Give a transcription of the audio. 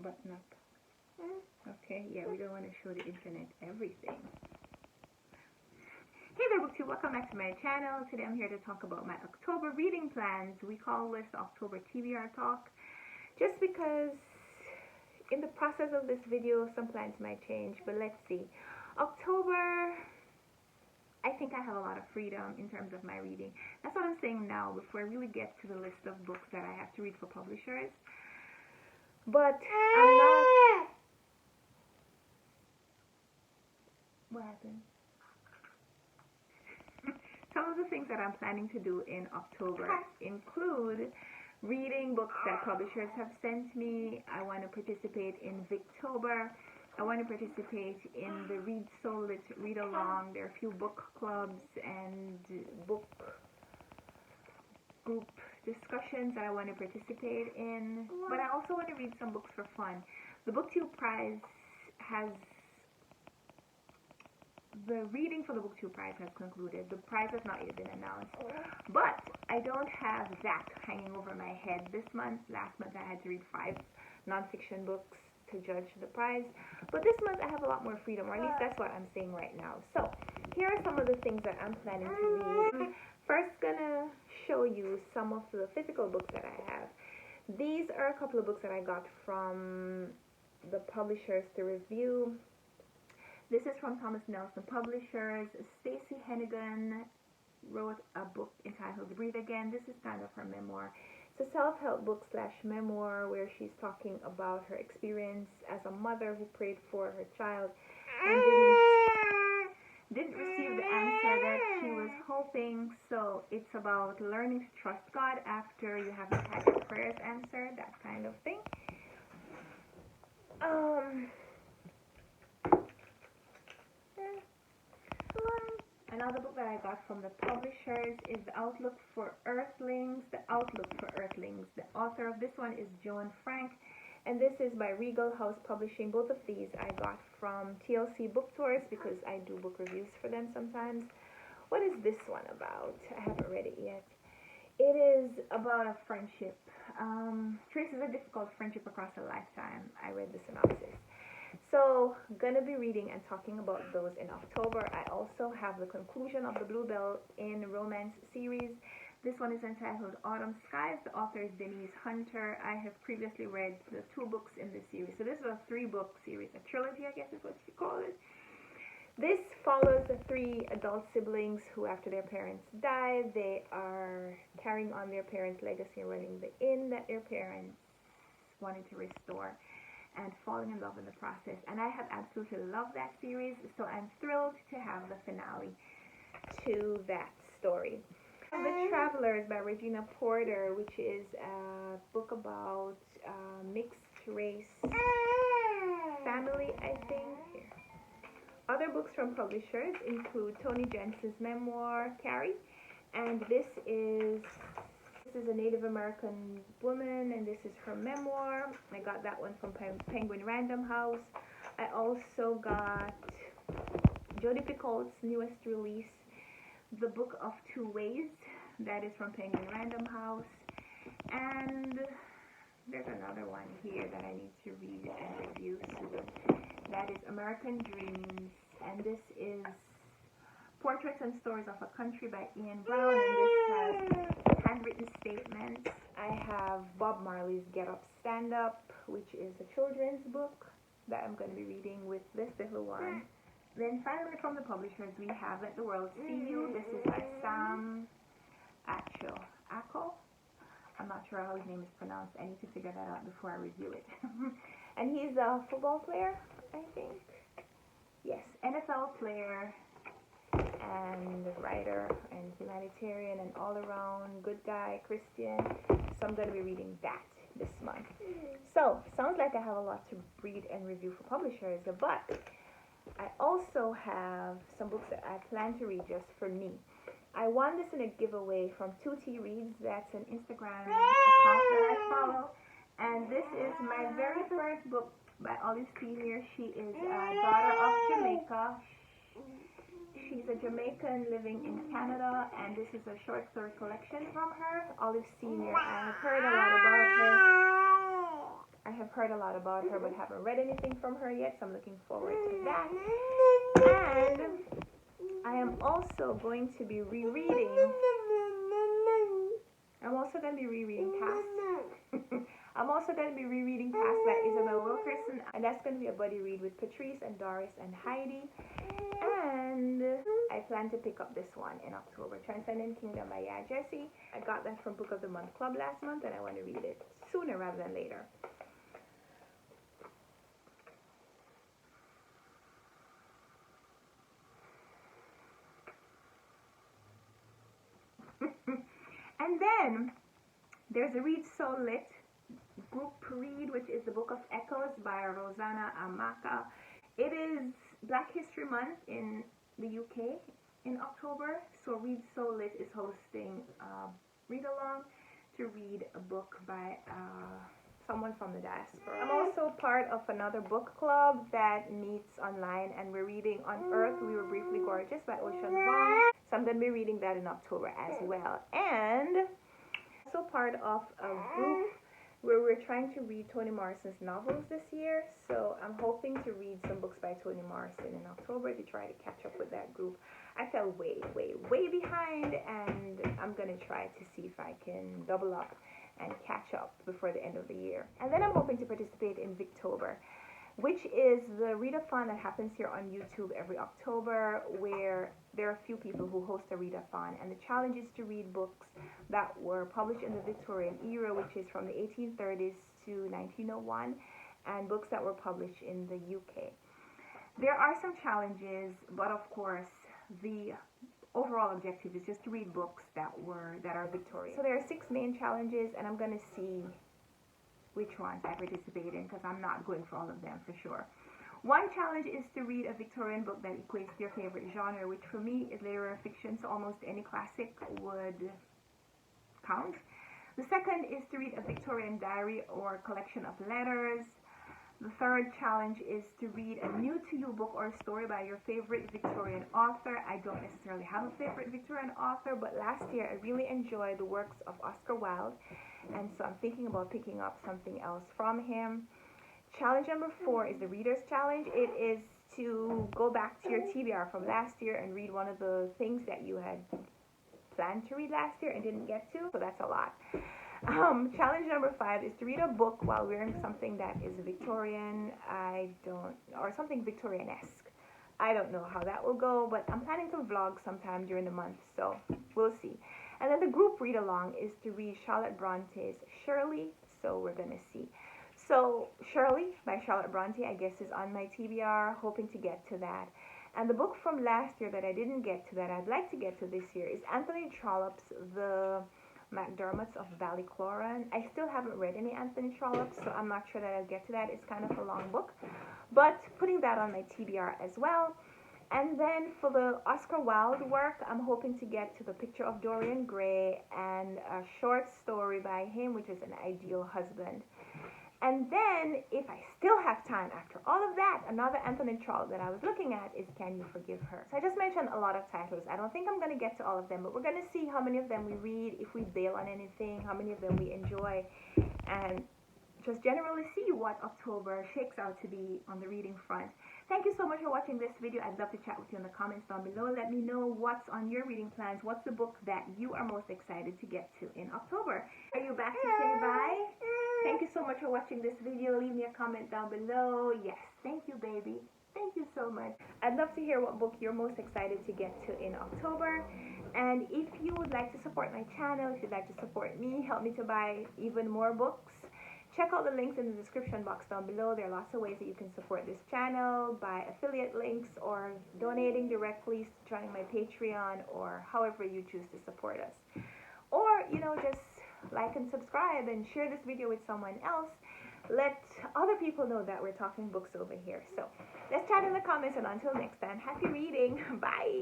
button up. Okay, yeah, we don't want to show the internet everything. Hey there, BookTube. Welcome back to my channel. Today I'm here to talk about my October reading plans. We call this October TBR talk just because in the process of this video some plans might change, but let's see. October, I think I have a lot of freedom in terms of my reading. That's what I'm saying now before I really get to the list of books that I have to read for publishers. But I'm not... What happened? Some of the things that I'm planning to do in October include reading books that publishers have sent me. I want to participate in Victober. I want to participate in the Read So Lit Read Along. There are a few book clubs and book group discussions that I want to participate in. But I also want to read some books for fun. The BookTube Prize has... The reading for the BookTube Prize has concluded. The prize has not yet been announced. But I don't have that hanging over my head this month. Last month I had to read 5 nonfiction books to judge the prize. But this month I have a lot more freedom, or at least that's what I'm saying right now. So here are some of the things that I'm planning to read. First, gonna show you some of the physical books that I have. These are a couple of books that I got from the publishers to review. This is from Thomas Nelson Publishers. Stacey Hennigan wrote a book entitled Breathe Again. This is kind of her memoir. It's a self-help book / memoir where she's talking about her experience as a mother who prayed for her child and didn't receive the answer that she was hoping. So it's about learning to trust God after you haven't had your prayers answered, that kind of thing. Another book that I got from the publishers is The Outlook for Earthlings. The Outlook for Earthlings. The author of this one is Joan Frank, and this is by Regal House Publishing. Both of these I got from TLC Book Tours because I do book reviews for them sometimes. What is this one about? I haven't read it yet. It is about a friendship. Traces a difficult friendship across a lifetime. I read the synopsis. So, gonna be reading and talking about those in October. I also have the conclusion of the Blue Belt in Romance series. This one is entitled Autumn Skies. The author is Denise Hunter. I have previously read the 2 books in this series. So this is a 3-book series, a trilogy, I guess is what you call it. This follows the 3 adult siblings who, after their parents die, they are carrying on their parents' legacy and running the inn that their parents wanted to restore, and falling in love in the process. And I have absolutely loved that series, so I'm thrilled to have the finale to that story. The Travelers by Regina Porter, which is a book about mixed race family, I think. Here. Other books from publishers include Toni Jensen's memoir, Carrie, and this is a Native American woman, and this is her memoir. I got that one from Penguin Random House. I also got Jodi Picoult's newest release, The Book of Two Ways. That is from Penguin Random House. And there's another one here that I need to read and review soon. That is American Dreams, and this is Portraits and Stories of a Country by Ian Brown, and this has handwritten statements. I have Bob Marley's Get Up, Stand Up, which is a children's book that I'm going to be reading with this little one. Then finally from the publishers we have Let the World See You. This is by Sam Acho. I'm not sure how his name is pronounced. I need to figure that out before I review it. And he's a football player, I think. Yes, NFL player and writer and humanitarian and all around good guy, Christian. So I'm going to be reading that this month. So, sounds like I have a lot to read and review for publishers, but I also have some books that I plan to read just for me. I won this in a giveaway from 2T Reads. That's an Instagram account that I follow. And this is my very first book by Olive Senior. She is a daughter of Jamaica. She's a Jamaican living in Canada, and this is a short story collection from her, Olive Senior. I have heard a lot about her. I have heard a lot about her but haven't read anything from her yet, so I'm looking forward to that. And I am also going to be rereading. I'm also going to be rereading Past. I'm also going to be rereading Past by Isabel Wilkerson, and that's going to be a buddy read with Patrice and Doris and Heidi. And I plan to pick up this one in October, Transcendent Kingdom by Ya Jessie. I got that from Book of the Month Club last month, and I want to read it sooner rather than later. And then there's a Read So Lit group read, which is the Book of Echoes by Rosanna Amaka. It is Black History Month in the UK in October, so Read So Lit is hosting a read-along to read a book by someone from the diaspora. I'm also part of another book club that meets online, and we're reading On Earth We Were Briefly Gorgeous by Ocean Vuong. So I'm going to be reading that in October as well. And also part of a group where we're trying to read Toni Morrison's novels this year. So I'm hoping to read some books by Toni Morrison in October to try to catch up with that group. I fell way behind, and I'm going to try to see if I can double up and catch up before the end of the year. And then I'm hoping to participate in Victober, which is the readathon that happens here on YouTube every October, where there are a few people who host a readathon, and the challenge is to read books that were published in the Victorian era, which is from the 1830s to 1901, and books that were published in the UK. There are some challenges, but of course the overall objective is just to read books that are Victorian. So there are 6 main challenges, and I'm going to see which ones I participate in, because I'm not going for all of them for sure. One challenge is to read a Victorian book that equates to your favorite genre, which for me is literary fiction, so almost any classic would count. The second is to read a Victorian diary or collection of letters. The third challenge is to read a new-to-you book or story by your favorite Victorian author. I don't necessarily have a favorite Victorian author, but last year I really enjoyed the works of Oscar Wilde, and so I'm thinking about picking up something else from him. Challenge number 4 is the Reader's Challenge. It is to go back to your TBR from last year and read one of the things that you had planned to read last year and didn't get to, so that's a lot. Challenge number 5 is to read a book while wearing something that is Victorian, or something Victorian-esque. I don't know how that will go, but I'm planning to vlog sometime during the month, so we'll see. And then the group read-along is to read Charlotte Bronte's Shirley, so we're going to see. So Shirley by Charlotte Bronte, I guess, is on my TBR, hoping to get to that. And the book from last year that I didn't get to that I'd like to get to this year is Anthony Trollope's The McDermotts of Ballycloran. I still haven't read any Anthony Trollope, so I'm not sure that I'll get to that. It's kind of a long book, but putting that on my TBR as well. And then for the Oscar Wilde work, I'm hoping to get to The Picture of Dorian Gray and a short story by him, which is An Ideal Husband. And then, if I still have time after all of that, another Anthony Trollope that I was looking at is Can You Forgive Her? So I just mentioned a lot of titles. I don't think I'm going to get to all of them, but we're going to see how many of them we read, if we bail on anything, how many of them we enjoy, and just generally see what October shakes out to be on the reading front. Thank you so much for watching this video. I'd love to chat with you in the comments down below. Let me know what's on your reading plans. What's the book that you are most excited to get to in October? Are you back to say bye? Thank you so much for watching this video. Leave me a comment down below. Yes, thank you, baby. Thank you so much. I'd love to hear what book you're most excited to get to in October. And if you would like to support my channel, if you'd like to support me, help me to buy even more books, check out the links in the description box down below. There are lots of ways that you can support this channel by affiliate links or donating directly, joining my Patreon, or however you choose to support us. Or, just like and subscribe and share this video with someone else. Let other people know that we're talking books over here. So let's chat in the comments, and until next time, happy reading. Bye.